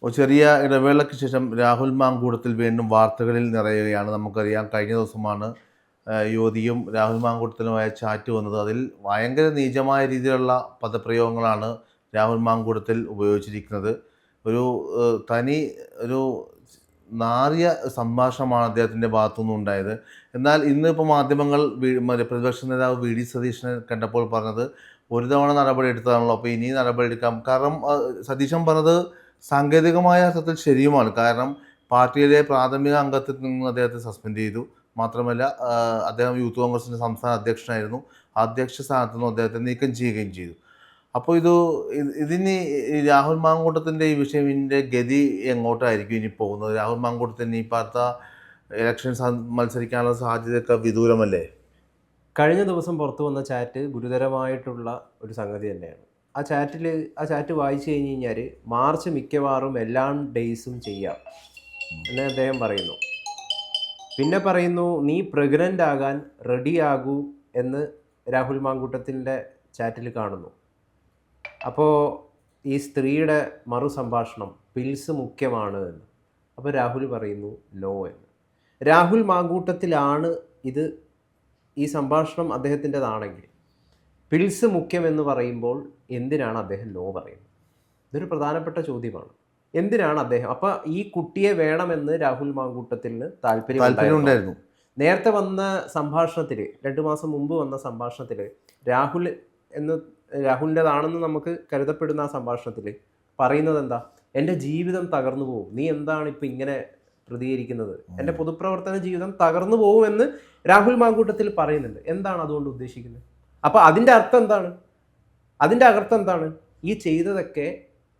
ചെറിയ ഇടവേളയ്ക്ക് ശേഷം രാഹുൽ മാങ്കൂട്ടത്തിൽ വീണ്ടും വാർത്തകളിൽ നിറയുകയാണ്. നമുക്കറിയാം കഴിഞ്ഞ ദിവസമാണ് യുവതിയും രാഹുൽ മാങ്കൂട്ടത്തിലുമായ ചാറ്റ് വന്നത്. അതിൽ ഭയങ്കര നീചമായ രീതിയിലുള്ള പദപ്രയോഗങ്ങളാണ് രാഹുൽ മാങ്കൂട്ടത്തിൽ ഉപയോഗിച്ചിരിക്കുന്നത്. ഒരു തനി ഒരു നാറിയ സംഭാഷണമാണ് അദ്ദേഹത്തിൻ്റെ ഭാഗത്തുനിന്ന് ഉണ്ടായത്. എന്നാൽ ഇന്നിപ്പോൾ മാധ്യമങ്ങൾ പ്രതിപക്ഷ നേതാവ് വി ഡി സതീശനെ കണ്ടപ്പോൾ പറഞ്ഞത് ഒരു തവണ നടപടി എടുത്തതാണല്ലോ, അപ്പോൾ ഇനി നടപടി എടുക്കാം. കാരണം സതീശൻ പറഞ്ഞത് സാങ്കേതികമായ അർത്ഥത്തിൽ ശരിയുമാണ്. കാരണം പാർട്ടിയിലെ പ്രാഥമിക അംഗത്തിൽ നിന്ന് അദ്ദേഹത്തെ സസ്പെൻഡ് ചെയ്തു. മാത്രമല്ല അദ്ദേഹം യൂത്ത് കോൺഗ്രസിൻ്റെ സംസ്ഥാന അധ്യക്ഷനായിരുന്നു. അധ്യക്ഷ സ്ഥാനത്ത് നിന്ന് അദ്ദേഹത്തെ നീക്കം ചെയ്യുകയും ചെയ്തു. അപ്പോൾ ഇതിന് രാഹുൽ മാങ്കൂട്ടത്തിൻ്റെ ഈ വിഷയത്തിൻ്റെ ഗതി എങ്ങോട്ടായിരിക്കും ഇനി പോകുന്നത്? രാഹുൽ മാങ്കൂട്ടത്തിന് ഈ അടുത്ത ഇലക്ഷൻ മത്സരിക്കാനുള്ള സാധ്യതയൊക്കെ വിദൂരമല്ലേ? കഴിഞ്ഞ ദിവസം പുറത്തു വന്ന ചാറ്റ് ഗുരുതരമായിട്ടുള്ള ഒരു സംഗതി തന്നെയാണ്. ആ ചാറ്റ് വായിച്ചു കഴിഞ്ഞ് കഴിഞ്ഞാൽ മാർച്ച് മിക്കവാറും എല്ലാ ഡേയ്സും ചെയ്യാം എന്ന് അദ്ദേഹം പറയുന്നു. പിന്നെ പറയുന്നു നീ പ്രഗ്നൻ്റ് ആകാൻ റെഡിയാകൂ എന്ന് രാഹുൽ മാങ്കൂട്ടത്തിൻ്റെ ചാറ്റിൽ കാണുന്നു. അപ്പോൾ ഈ സ്ത്രീയുടെ മറു സംഭാഷണം പിൽസ് മുഖ്യമാണ് എന്ന്. അപ്പോൾ രാഹുൽ പറയുന്നു നോ എന്ന്. രാഹുൽ മാങ്കൂട്ടത്തിലാണ് ഈ സംഭാഷണം അദ്ദേഹത്തിൻ്റെതാണെങ്കിൽ പിൽസ് മുഖ്യമെന്ന് പറയുമ്പോൾ എന്തിനാണ് അദ്ദേഹം നോ പറയുന്നത്? ഇതൊരു പ്രധാനപ്പെട്ട ചോദ്യമാണ്. എന്തിനാണ് അദ്ദേഹം അപ്പോൾ ഈ കുട്ടിയെ വേണമെന്ന് രാഹുൽ മാങ്കൂട്ടത്തിന് താല്പര്യമുണ്ടായിരുന്നു. നേരത്തെ വന്ന സംഭാഷണത്തിൽ 2 മാസം മുമ്പ് വന്ന സംഭാഷണത്തിൽ രാഹുലിൻ്റെതാണെന്ന് നമുക്ക് കരുതപ്പെടുന്ന ആ സംഭാഷണത്തിൽ പറയുന്നത് എന്താ? എൻ്റെ ജീവിതം തകർന്നു പോകും, നീ എന്താണ് ഇപ്പം ഇങ്ങനെ പ്രതികരിക്കുന്നത്, എൻ്റെ പൊതുപ്രവർത്തന ജീവിതം തകർന്നു പോകുമെന്ന് രാഹുൽ മാങ്കൂട്ടത്തിൽ പറയുന്നുണ്ട്. എന്താണ് അതുകൊണ്ട് ഉദ്ദേശിക്കുന്നത്? അപ്പോൾ അതിൻ്റെ അർത്ഥം എന്താണ്? ഈ ചെയ്തതൊക്കെ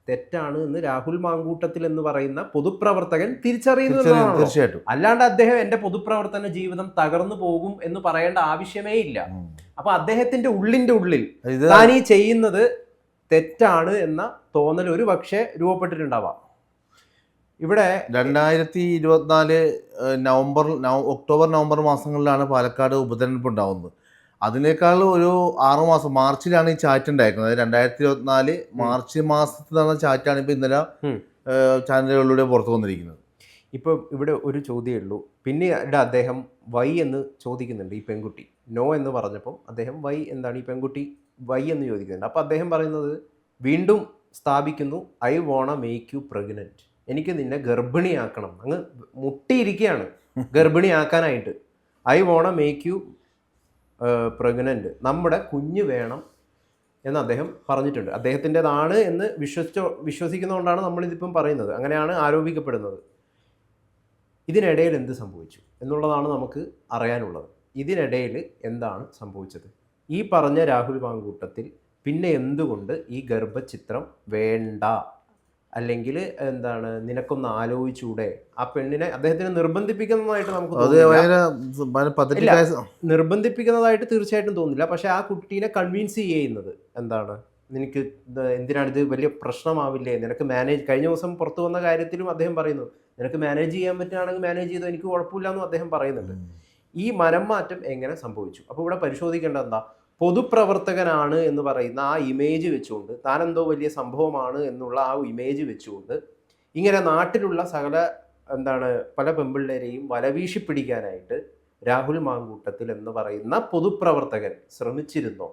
തെറ്റാണ് എന്ന് രാഹുൽ മാങ്കൂട്ടത്തിൽ എന്ന് പറയുന്ന പൊതുപ്രവർത്തകൻ തിരിച്ചറിയുന്നതാണ്. തീർച്ചയായിട്ടും. അല്ലാണ്ട് അദ്ദേഹം എൻ്റെ പൊതുപ്രവർത്തന ജീവിതം തകർന്നു പോകും എന്ന് പറയേണ്ട ആവശ്യമേ ഇല്ല. അപ്പൊ അദ്ദേഹത്തിന്റെ ഉള്ളിൽ താൻ ഈ ചെയ്യുന്നത് തെറ്റാണ് എന്ന തോന്നൽ ഒരു പക്ഷേ രൂപപ്പെട്ടിട്ടുണ്ടാവാം. ഇവിടെ 2024 ഒക്ടോബർ നവംബർ മാസങ്ങളിലാണ് പാലക്കാട് ഉപതെരഞ്ഞെടുപ്പ് ഉണ്ടാവുന്നത്. അതിനേക്കാൾ ഒരു 6 മാസം മാർച്ചിലാണ് ഈ ചാറ്റ് ഉണ്ടായിരിക്കുന്നത്. 2024 മാർച്ച് മാസത്തിൽ നടന്ന ചാറ്റാണ് ഇപ്പോൾ ഇന്നലെ ചാനലുകളിലൂടെ പുറത്തു വന്നിരിക്കുന്നത്. ഇപ്പം ഇവിടെ ഒരു ചോദ്യമേ ഉള്ളൂ. പിന്നീട് അദ്ദേഹം വൈ എന്ന് ചോദിക്കുന്നുണ്ട്. ഈ പെൺകുട്ടി നോ എന്ന് പറഞ്ഞപ്പോൾ അദ്ദേഹം വൈ എന്താണ് ഈ പെൺകുട്ടി വൈ എന്ന് ചോദിക്കുന്നുണ്ട്. അപ്പോൾ അദ്ദേഹം പറയുന്നത് വീണ്ടും സ്ഥാപിക്കുന്നു, I wanna make you pregnant, എനിക്ക് നിന്നെ ഗർഭിണിയാക്കണം. അങ്ങ് മുട്ടിയിരിക്കുകയാണ് ഗർഭിണിയാക്കാനായിട്ട്. I wanna make you pregnant, നമ്മുടെ കുഞ്ഞ് വേണം എന്ന് അദ്ദേഹം പറഞ്ഞിട്ടുണ്ട്. അദ്ദേഹത്തിൻ്റെതാണ് എന്ന് വിശ്വസിക്കുന്നതുകൊണ്ടാണ് നമ്മളിതിപ്പം പറയുന്നത്. അങ്ങനെയാണ് ആരോപിക്കപ്പെടുന്നത്. ഇതിനിടയിൽ എന്ത് സംഭവിച്ചു എന്നുള്ളതാണ് നമുക്ക് അറിയാനുള്ളത്. ഇതിനിടയിൽ എന്താണ് സംഭവിച്ചത്? ഈ പറഞ്ഞ രാഹുൽ മാങ്കൂട്ടത്തിൽ പിന്നെ എന്തുകൊണ്ട് ഈ ഗർഭചിത്രം വേണ്ട, അല്ലെങ്കിൽ എന്താണ് നിനക്കൊന്ന് ആലോചിച്ചൂടെ? ആ പെണ്ണിനെ അദ്ദേഹത്തിന് നിർബന്ധിപ്പിക്കുന്നതായിട്ട് നമുക്ക് നിർബന്ധിപ്പിക്കുന്നതായിട്ട് തീർച്ചയായിട്ടും തോന്നില്ല. പക്ഷെ ആ കുട്ടീനെ കൺവിൻസ് ചെയ്യുന്നത് എന്താണ്, നിനക്ക് എന്തിനാണിത്, വലിയ പ്രശ്നമാവില്ലേ, നിനക്ക് മാനേജ്, കഴിഞ്ഞ ദിവസം പുറത്തു വന്ന കാര്യത്തിലും അദ്ദേഹം പറയുന്നു നിനക്ക് മാനേജ് ചെയ്യാൻ പറ്റുകയാണെങ്കിൽ മാനേജ് ചെയ്തോ, എനിക്ക് കുഴപ്പമില്ല എന്നും അദ്ദേഹം പറയുന്നുണ്ട്. ഈ മനംമാറ്റം എങ്ങനെ സംഭവിച്ചു? അപ്പോൾ ഇവിടെ പരിശോധിക്കേണ്ടത് എന്താ? പൊതുപ്രവർത്തകനാണ് എന്ന് പറയുന്ന ആ ഇമേജ് വെച്ചുകൊണ്ട്, താനെന്തോ വലിയ സംഭവമാണ് എന്നുള്ള ആ ഇമേജ് വെച്ചുകൊണ്ട് ഇങ്ങനെ നാട്ടിലുള്ള പല പെമ്പിള്ളേരെയും വലവീശി പിടിക്കാനായിട്ട് രാഹുൽ മാങ്കൂട്ടത്തിൽ എന്ന് പറയുന്ന പൊതുപ്രവർത്തകൻ ശ്രമിച്ചിരുന്നോ?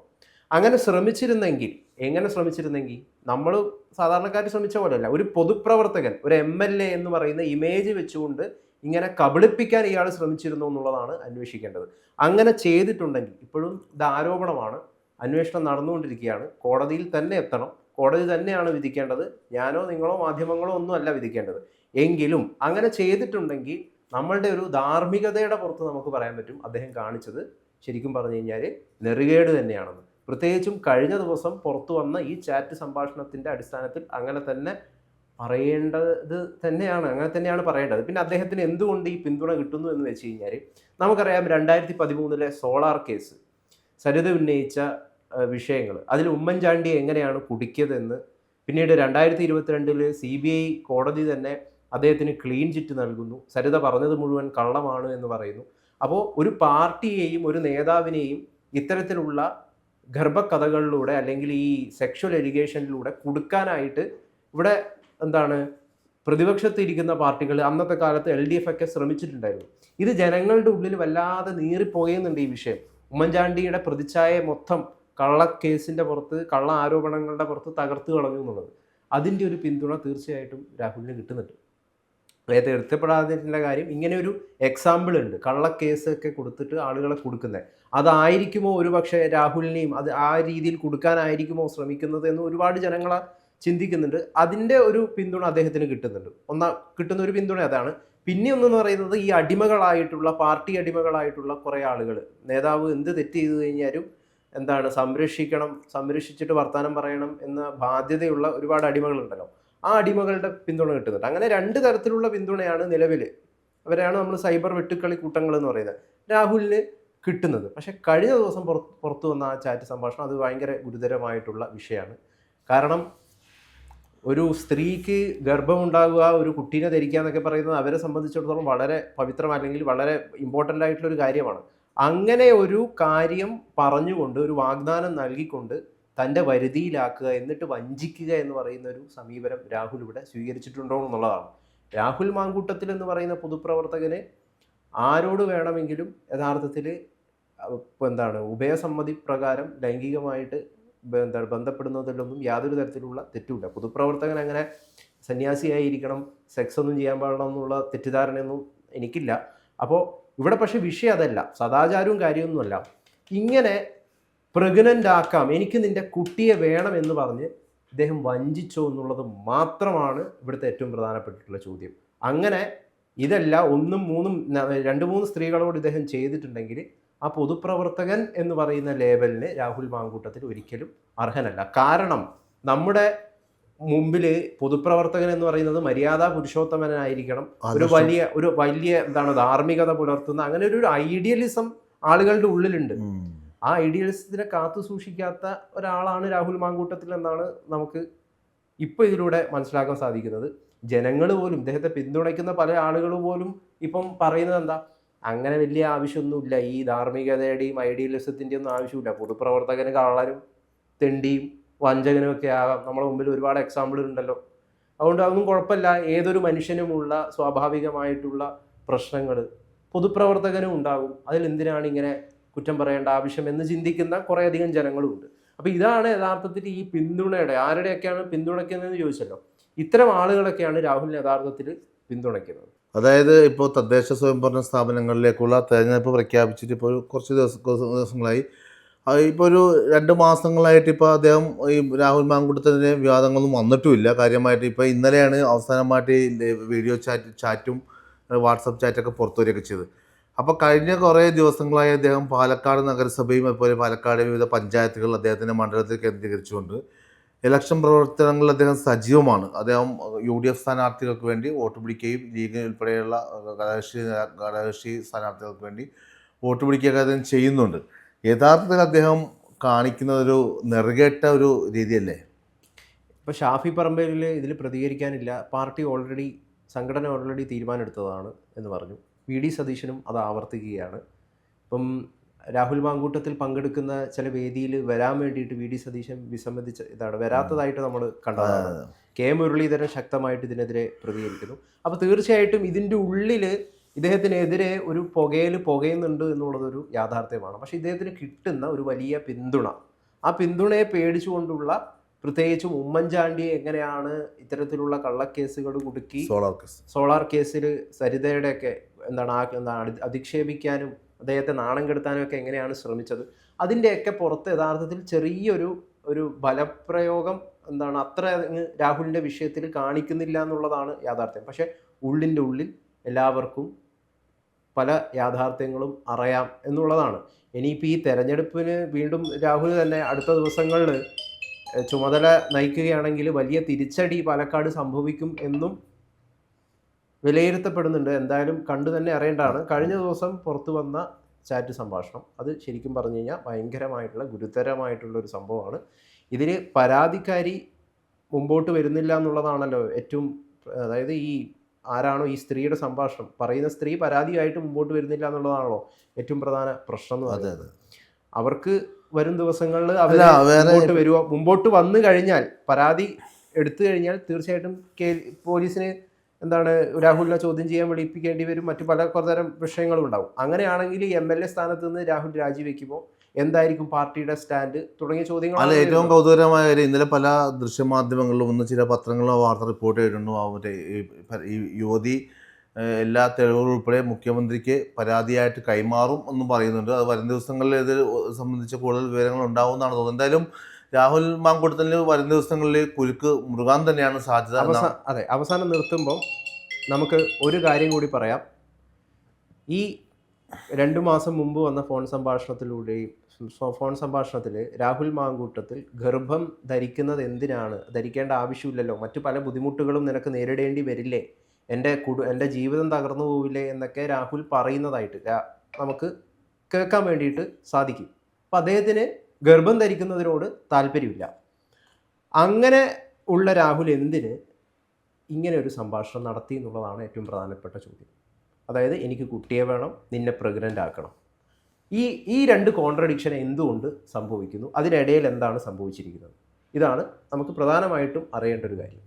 അങ്ങനെ ശ്രമിച്ചിരുന്നെങ്കിൽ, എങ്ങനെ ശ്രമിച്ചിരുന്നെങ്കിൽ, നമ്മൾ സാധാരണക്കാർ ശ്രമിച്ച പോലെയല്ല, ഒരു പൊതുപ്രവർത്തകൻ, ഒരു MLA എന്ന് പറയുന്ന ഇമേജ് വെച്ചുകൊണ്ട് ഇങ്ങനെ കബളിപ്പിക്കാൻ ഇയാൾ ശ്രമിച്ചിരുന്നു എന്നുള്ളതാണ് അന്വേഷിക്കേണ്ടത്. അങ്ങനെ ചെയ്തിട്ടുണ്ടെങ്കിൽ, ഇപ്പോഴും ഇത് ആരോപണമാണ്, അന്വേഷണം നടന്നുകൊണ്ടിരിക്കുകയാണ്, കോടതിയിൽ തന്നെ എത്തണം, കോടതി തന്നെയാണ് വിധിക്കേണ്ടത്, ഞാനോ നിങ്ങളോ മാധ്യമങ്ങളോ ഒന്നും അല്ല വിധിക്കേണ്ടത്. എങ്കിലും അങ്ങനെ ചെയ്തിട്ടുണ്ടെങ്കിൽ നമ്മളുടെ ഒരു ധാർമ്മികതയുടെ പുറത്ത് നമുക്ക് പറയാൻ പറ്റും അദ്ദേഹം കാണിച്ചത് ശരിക്കും പറഞ്ഞു കഴിഞ്ഞാൽ നെറുകേട് തന്നെയാണെന്ന്. പ്രത്യേകിച്ചും കഴിഞ്ഞ ദിവസം പുറത്തു വന്ന ഈ ചാറ്റ് സംഭാഷണത്തിൻ്റെ അടിസ്ഥാനത്തിൽ അങ്ങനെ തന്നെ അങ്ങനെ തന്നെയാണ് പറയേണ്ടത്. പിന്നെ അദ്ദേഹത്തിന് എന്തുകൊണ്ട് ഈ പിന്തുണ കിട്ടുന്നു എന്ന് വെച്ച് കഴിഞ്ഞാൽ, നമുക്കറിയാം 2013 സോളാർ കേസ്, സരിത ഉന്നയിച്ച വിഷയങ്ങൾ, അതിൽ ഉമ്മൻചാണ്ടിയെ എങ്ങനെയാണ് കുടുക്കിയതെന്ന്, പിന്നീട് 2022 CBI കോടതി തന്നെ അദ്ദേഹത്തിന് ക്ലീൻ ചിറ്റ് നൽകുന്നു, സരിത പറഞ്ഞത് മുഴുവൻ കള്ളമാണ് എന്ന് പറയുന്നു. അപ്പോൾ ഒരു പാർട്ടിയെയും ഒരു നേതാവിനെയും ഇത്തരത്തിലുള്ള ഗർഭകഥകളിലൂടെ അല്ലെങ്കിൽ ഈ സെക്ഷൽ എലിഗേഷനിലൂടെ കുടുക്കാനായിട്ട് ഇവിടെ പ്രതിപക്ഷത്തിരിക്കുന്ന പാർട്ടികൾ അന്നത്തെ കാലത്ത് LDF ഒക്കെ ശ്രമിച്ചിട്ടുണ്ടായിരുന്നു. ഇത് ജനങ്ങളുടെ ഉള്ളിൽ വല്ലാതെ നീറിപ്പോകുന്നുണ്ട് ഈ വിഷയം. ഉമ്മൻചാണ്ടിയുടെ പ്രതിച്ഛായ മൊത്തം കള്ളക്കേസിൻ്റെ പുറത്ത്, കള്ള ആരോപണങ്ങളുടെ പുറത്ത് തകർത്ത് കളഞ്ഞു എന്നുള്ളത്. അതിൻ്റെ ഒരു പിന്തുണ തീർച്ചയായിട്ടും രാഹുലിന് കിട്ടുന്നുണ്ട്. അതായത് എടുത്തപ്പെടാതിൻ്റെ കാര്യം, ഇങ്ങനെ ഒരു എക്സാമ്പിൾ ഉണ്ട്, കള്ളക്കേസൊക്കെ കൊടുത്തിട്ട് ആളുകളെ കൊടുക്കുന്നത്. അതായിരിക്കുമോ ഒരു പക്ഷേ രാഹുലിനെയും അത് ആ രീതിയിൽ കൊടുക്കാനായിരിക്കുമോ ശ്രമിക്കുന്നത് എന്ന് ഒരുപാട് ജനങ്ങളെ ചിന്തിക്കുന്നുണ്ട്. അതിൻ്റെ ഒരു പിന്തുണ അദ്ദേഹത്തിന് കിട്ടുന്നുണ്ട്. കിട്ടുന്ന ഒരു പിന്തുണ അതാണ്. പിന്നെ ഒന്നെന്ന് പറയുന്നത്, ഈ അടിമകളായിട്ടുള്ള, പാർട്ടി അടിമകളായിട്ടുള്ള കുറേ ആളുകൾ, നേതാവ് എന്ത് തെറ്റ് ചെയ്തു കഴിഞ്ഞാലും സംരക്ഷിച്ചിട്ട് വർത്തമാനം പറയണം എന്ന ബാധ്യതയുള്ള ഒരുപാട് അടിമകളുണ്ടല്ലോ. ആ അടിമകളുടെ പിന്തുണ കിട്ടുന്നുണ്ട്. അങ്ങനെ 2 തരത്തിലുള്ള പിന്തുണയാണ് നിലവിൽ, അവരാണ് നമ്മൾ സൈബർ വെട്ടുക്കളി കൂട്ടങ്ങൾ എന്ന് പറയുന്നത്, രാഹുലിന് കിട്ടുന്നത്. പക്ഷെ കഴിഞ്ഞ ദിവസം പുറത്തു വന്ന ആ ചാറ്റ് സംഭാഷണം അത് ഭയങ്കര ഗുരുതരമായിട്ടുള്ള വിഷയമാണ്. കാരണം ഒരു സ്ത്രീക്ക് ഗർഭമുണ്ടാകുക, ഒരു കുട്ടീനെ ധരിക്കുക എന്നൊക്കെ പറയുന്നത് അവരെ സംബന്ധിച്ചിടത്തോളം വളരെ പവിത്രം അല്ലെങ്കിൽ വളരെ ഇമ്പോർട്ടൻ്റ് ആയിട്ടുള്ളൊരു കാര്യമാണ്. അങ്ങനെ ഒരു കാര്യം പറഞ്ഞുകൊണ്ട്, ഒരു വാഗ്ദാനം നൽകിക്കൊണ്ട് തൻ്റെ വരുതിയിലാക്കുക, എന്നിട്ട് വഞ്ചിക്കുക എന്ന് പറയുന്ന ഒരു സമീപനം രാഹുൽ ഇവിടെ സ്വീകരിച്ചിട്ടുണ്ടോ എന്നുള്ളതാണ്. രാഹുൽ മാങ്കൂട്ടത്തിൽ എന്ന് പറയുന്ന പൊതുപ്രവർത്തകന് ആരോട് വേണമെങ്കിലും യഥാർത്ഥത്തിൽ ഉഭയസമ്മതി പ്രകാരം ലൈംഗികമായിട്ട് ബന്ധപ്പെടുന്നതിലൊന്നും യാതൊരു തരത്തിലുള്ള തെറ്റുമില്ല. പൊതുപ്രവർത്തകൻ അങ്ങനെ സന്യാസിയായിരിക്കണം, സെക്സ് ഒന്നും ചെയ്യാൻ പാടില്ല എന്നുള്ള തെറ്റിദ്ധാരണയൊന്നും എനിക്കില്ല. അപ്പോൾ ഇവിടെ പക്ഷേ വിഷയം അതല്ല, സദാചാരവും കാര്യമൊന്നുമല്ല. ഇങ്ങനെ പ്രഗ്നൻ്റ് ആക്കാം, എനിക്ക് നിൻ്റെ കുട്ടിയെ വേണം എന്ന് പറഞ്ഞ് ഇദ്ദേഹം വഞ്ചിച്ചോ എന്നുള്ളത് മാത്രമാണ് ഇവിടുത്തെ ഏറ്റവും പ്രധാനപ്പെട്ടിട്ടുള്ള ചോദ്യം. അങ്ങനെ ഇതല്ല 1, 3, 2-3 സ്ത്രീകളോട് ഇദ്ദേഹം ചെയ്തിട്ടുണ്ടെങ്കിൽ ആ പൊതുപ്രവർത്തകൻ എന്ന് പറയുന്ന ലേബലിന് രാഹുൽ മാങ്കൂട്ടത്തിൽ ഒരിക്കലും അർഹനല്ല. കാരണം നമ്മുടെ മുമ്പിൽ പൊതുപ്രവർത്തകൻ എന്ന് പറയുന്നത് മര്യാദാ പുരുഷോത്തമനായിരിക്കണം, ഒരു വലിയ ധാർമ്മികത പുലർത്തുന്ന, അങ്ങനെ ഒരു ഐഡിയലിസം ആളുകളുടെ ഉള്ളിലുണ്ട്. ആ ഐഡിയലിസത്തിനെ കാത്തു സൂക്ഷിക്കാത്ത ഒരാളാണ് രാഹുൽ മാങ്കൂട്ടത്തിൽ എന്നാണ് നമുക്ക് ഇപ്പോൾ ഇതിലൂടെ മനസ്സിലാക്കാൻ സാധിക്കുന്നത്. ജനങ്ങൾ പോലും, ഇദ്ദേഹത്തെ പിന്തുണയ്ക്കുന്ന പല ആളുകൾ പോലും ഇപ്പം പറയുന്നത് എന്താ, അങ്ങനെ വലിയ ആവശ്യമൊന്നുമില്ല, ഈ ധാർമ്മികതയുടെയും ഐഡിയലിസത്തിൻ്റെയും ഒന്നും ആവശ്യമില്ല, പൊതുപ്രവർത്തകന് കള്ളനും തെണ്ടിയും വഞ്ചകനും ഒക്കെ ആകാം, നമ്മുടെ മുമ്പിൽ ഒരുപാട് എക്സാമ്പിൾ ഉണ്ടല്ലോ, അതുകൊണ്ട് അതൊന്നും കുഴപ്പമില്ല, ഏതൊരു മനുഷ്യനുമുള്ള സ്വാഭാവികമായിട്ടുള്ള പ്രശ്നങ്ങൾ പൊതുപ്രവർത്തകനും ഉണ്ടാകും, അതിലെന്തിനാണ് ഇങ്ങനെ കുറ്റം പറയേണ്ട ആവശ്യം എന്ന് ചിന്തിക്കുന്ന കുറേയധികം ജനങ്ങളുമുണ്ട്. അപ്പോൾ ഇതാണ് യഥാർത്ഥത്തിൽ ഈ പിന്തുണയുടെ, ആരുടെയൊക്കെയാണ് പിന്തുണയ്ക്കുന്നതെന്ന് ചോദിച്ചല്ലോ, ഇത്തരം ആളുകളൊക്കെയാണ് രാഹുലിനെ യഥാർത്ഥത്തിൽ പിന്തുണയ്ക്കുന്നത്. അതായത് ഇപ്പോൾ തദ്ദേശ സ്വയംഭരണ സ്ഥാപനങ്ങളിലേക്കുള്ള തെരഞ്ഞെടുപ്പ് പ്രഖ്യാപിച്ചിട്ട് ഇപ്പോൾ കുറച്ച് ദിവസങ്ങളായി, ഇപ്പോൾ ഒരു 2 മാസങ്ങളായിട്ട് ഇപ്പോൾ അദ്ദേഹം ഈ രാഹുൽ മാങ്കൂട്ടത്തിൻ്റെ വിവാദങ്ങളൊന്നും വന്നിട്ടുമില്ല കാര്യമായിട്ട്. ഇപ്പോൾ ഇന്നലെയാണ് അവസാനമായിട്ട് വീഡിയോ ചാറ്റും വാട്സപ്പ് ചാറ്റൊക്കെ പുറത്തു വരികയൊക്കെ ചെയ്തത്. അപ്പോൾ കഴിഞ്ഞ കുറേ ദിവസങ്ങളായി അദ്ദേഹം പാലക്കാട് നഗരസഭയും അതുപോലെ പാലക്കാട് വിവിധ പഞ്ചായത്തുകൾ അദ്ദേഹത്തിൻ്റെ മണ്ഡലത്തിൽ കേന്ദ്രീകരിച്ചുകൊണ്ട് ഇലക്ഷൻ പ്രവർത്തനങ്ങളിൽ അദ്ദേഹം സജീവമാണ്. അദ്ദേഹം UDF സ്ഥാനാർത്ഥികൾക്ക് വേണ്ടി വോട്ട് പിടിക്കുകയും ലീഗ് ഉൾപ്പെടെയുള്ള ഘടകകക്ഷി സ്ഥാനാർത്ഥികൾക്ക് വേണ്ടി വോട്ട് പിടിക്കുകയൊക്കെ അദ്ദേഹം ചെയ്യുന്നുണ്ട്. യഥാർത്ഥത്തിൽ അദ്ദേഹം കാണിക്കുന്നതൊരു നെറുകേട്ട ഒരു രീതിയല്ലേ? ഇപ്പോൾ ഷാഫി പറമ്പിൽ ഇതിൽ പ്രതികരിക്കാനില്ല, പാർട്ടി സംഘടന ഓൾറെഡി തീരുമാനമെടുത്തതാണ് എന്ന് പറഞ്ഞു. VD സതീശനും അത് ആവർത്തിക്കുകയാണ്. ഇപ്പം രാഹുൽ മാങ്കൂട്ടത്തിൽ പങ്കെടുക്കുന്ന ചില വേദിയിൽ വരാൻ വേണ്ടിയിട്ട് VD സതീശൻ വിസമ്മതിച്ച വരാത്തതായിട്ട് നമ്മൾ കണ്ടതാണ്. K മുരളീധരൻ ശക്തമായിട്ട് ഇതിനെതിരെ പ്രതികരിക്കുന്നു. അപ്പോൾ തീർച്ചയായിട്ടും ഇതിൻ്റെ ഉള്ളിൽ ഇദ്ദേഹത്തിനെതിരെ ഒരു പുകയുന്നുണ്ട് എന്നുള്ളതൊരു യാഥാർത്ഥ്യമാണ്. പക്ഷേ ഇദ്ദേഹത്തിന് കിട്ടുന്ന ഒരു വലിയ പിന്തുണ, ആ പിന്തുണയെ പേടിച്ചുകൊണ്ടുള്ള, പ്രത്യേകിച്ചും ഉമ്മൻചാണ്ടിയെ എങ്ങനെയാണ് ഇത്തരത്തിലുള്ള കള്ളക്കേസുകൾ കുടുക്കി, സോളാർ കേസിൽ സരിതയുടെയൊക്കെ അധിക്ഷേപിക്കാനും അദ്ദേഹത്തെ നാണം കെടുത്താനും ഒക്കെ എങ്ങനെയാണ് ശ്രമിച്ചത്, അതിൻ്റെയൊക്കെ പുറത്ത് യഥാർത്ഥത്തിൽ ചെറിയൊരു ബലപ്രയോഗം അത്ര രാഹുലിൻ്റെ വിഷയത്തിൽ കാണിക്കുന്നില്ല എന്നുള്ളതാണ് യാഥാർത്ഥ്യം. പക്ഷേ ഉള്ളിൻ്റെ ഉള്ളിൽ എല്ലാവർക്കും പല യാഥാർത്ഥ്യങ്ങളും അറിയാം എന്നുള്ളതാണ്. ഇനിയിപ്പോൾ ഈ തെരഞ്ഞെടുപ്പിന് വീണ്ടും രാഹുൽ തന്നെ അടുത്ത ദിവസങ്ങളിൽ ചുമതല നയിക്കുകയാണെങ്കിൽ വലിയ തിരിച്ചടി പാലക്കാട് സംഭവിക്കും എന്നും വിലയിരുത്തപ്പെടുന്നുണ്ട്. എന്തായാലും കണ്ടു തന്നെ അറിയേണ്ടതാണ്. കഴിഞ്ഞ ദിവസം പുറത്തു വന്ന ചാറ്റ് സംഭാഷണം അത് ശരിക്കും പറഞ്ഞു കഴിഞ്ഞാൽ ഭയങ്കരമായിട്ടുള്ള ഗുരുതരമായിട്ടുള്ളൊരു സംഭവമാണ്. ഇതിന് പരാതിക്കാരി മുമ്പോട്ട് വരുന്നില്ല എന്നുള്ളതാണല്ലോ ഏറ്റവും, അതായത് ഈ ആരാണോ ഈ സ്ത്രീയുടെ സംഭാഷണം പറയുന്ന സ്ത്രീ പരാതിയായിട്ട് മുമ്പോട്ട് വരുന്നില്ല എന്നുള്ളതാണല്ലോ ഏറ്റവും പ്രധാന പ്രശ്നം എന്ന് പറയുന്നത്. അവർക്ക് വരും ദിവസങ്ങളിൽ മുമ്പോട്ട് വന്നു കഴിഞ്ഞാൽ, പരാതി എടുത്തു കഴിഞ്ഞാൽ തീർച്ചയായിട്ടും പോലീസിന് എന്താണ് രാഹുലിനെ ചോദ്യം ചെയ്യാൻ വിളിപ്പിക്കേണ്ടി വരും, മറ്റു പലതരം വിഷയങ്ങളും ഉണ്ടാവും. അങ്ങനെയാണെങ്കിൽ ഈ MLA സ്ഥാനത്ത് നിന്ന് രാഹുൽ രാജിവെക്കുമ്പോൾ എന്തായിരിക്കും പാർട്ടിയുടെ സ്റ്റാൻഡ് തുടങ്ങിയ അല്ല, ചോദ്യങ്ങളാണ് ഏറ്റവും വരുന്നത്. കൗതുകരമായ കാര്യം ഇന്നലെ പല ദൃശ്യമാധ്യമങ്ങളിലും ഒന്ന് ചില പത്രങ്ങളിലോ വാർത്ത റിപ്പോർട്ട് ചെയ്തിട്ടുണ്ട്. മറ്റേ ഈ യുവതി എല്ലാ തെളിവുകളും ഉൾപ്പെടെ മുഖ്യമന്ത്രിക്ക് പരാതിയായിട്ട് കൈമാറും എന്നും പറയുന്നുണ്ട്. അത് വരും ദിവസങ്ങളിൽ ഇത് സംബന്ധിച്ച് കൂടുതൽ വിവരങ്ങൾ ഉണ്ടാവുമെന്നാണ് തോന്നുന്നത്. എന്തായാലും രാഹുൽ മാങ്കൂട്ടത്തിന് വരും ദിവസങ്ങളിൽ കുരുക്ക് മുറുകാൻ തന്നെയാണ് സാധ്യത എന്നാണ്. അതെ, അവസാനം നിർത്തുമ്പം നമുക്ക് ഒരു കാര്യം കൂടി പറയാം. ഈ 2 മാസം മുമ്പ് വന്ന ഫോൺ സംഭാഷണത്തിൽ രാഹുൽ മാങ്കൂട്ടത്തിൽ ഗർഭം ധരിക്കുന്നത് എന്തിനാണ്, ധരിക്കേണ്ട ആവശ്യമില്ലല്ലോ, മറ്റു പല ബുദ്ധിമുട്ടുകളും നിനക്ക് നേരിടേണ്ടി വരില്ലേ, എൻ്റെ ജീവിതം തകർന്നു പോവില്ലേ എന്നൊക്കെ രാഹുൽ പറയുന്നതായിട്ട് നമുക്ക് കേൾക്കാൻ വേണ്ടിയിട്ട് സാധിക്കും. അപ്പം അദ്ദേഹത്തിന് ഗർഭം ധരിക്കുന്നതിനോട് താല്പര്യമില്ല. അങ്ങനെ ഉള്ള രാഹുൽ എന്തിന് ഇങ്ങനെ ഒരു സംഭാഷണം നടത്തി എന്നുള്ളതാണ് ഏറ്റവും പ്രധാനപ്പെട്ട ചോദ്യം. അതായത് എനിക്ക് കുട്ടിയെ വേണം, നിന്നെ പ്രഗ്നൻ്റ് ആക്കണം. ഈ 2 കോൺട്രഡിക്ഷൻ എന്തുകൊണ്ട് സംഭവിക്കുന്നു, അതിനിടയിൽ എന്താണ് സംഭവിച്ചിരിക്കുന്നത്, ഇതാണ് നമുക്ക് പ്രധാനമായിട്ടും അറിയേണ്ട ഒരു കാര്യം.